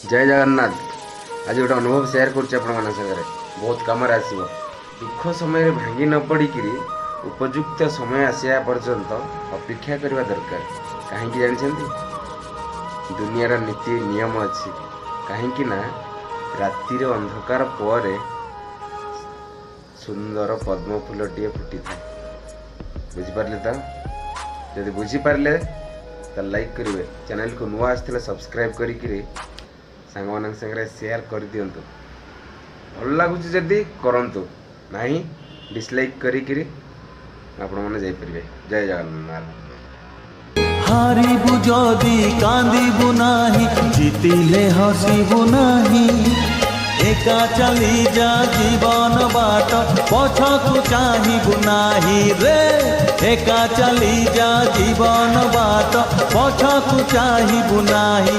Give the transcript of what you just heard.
जय जगन्नाथ। आज गोटे अनुभव सेयार कर बहुत कम आसो दुख समय भांगी न पड़िक उपयुक्त समय आसा पर्यंत अपेक्षा करने दरकार। कहीं जानते दुनियार नीति नियम अच्छी कहीं रातिर अंधकार पर सुंदर पद्म फूलटे फुटी था। बुझिपारे तो जब बुझीपारे तो लाइक करेंगे, चैनल को नुआ आसते सब्सक्राइब करी सांग मान संगे शेयर कर दिंतु। भल लगुच जदि करंतु नहीं डिसलाइक करी आपण मैंने जापर। जय जगन्नाथ। हारिबु जदि कांदिबु नाही, जीतिले हसिबु नाही। एका चली जा जीवन बाट पछकु चाहिबु नाही रे। एका चली जा जीवन बाट पछकु चाहिबु नाही।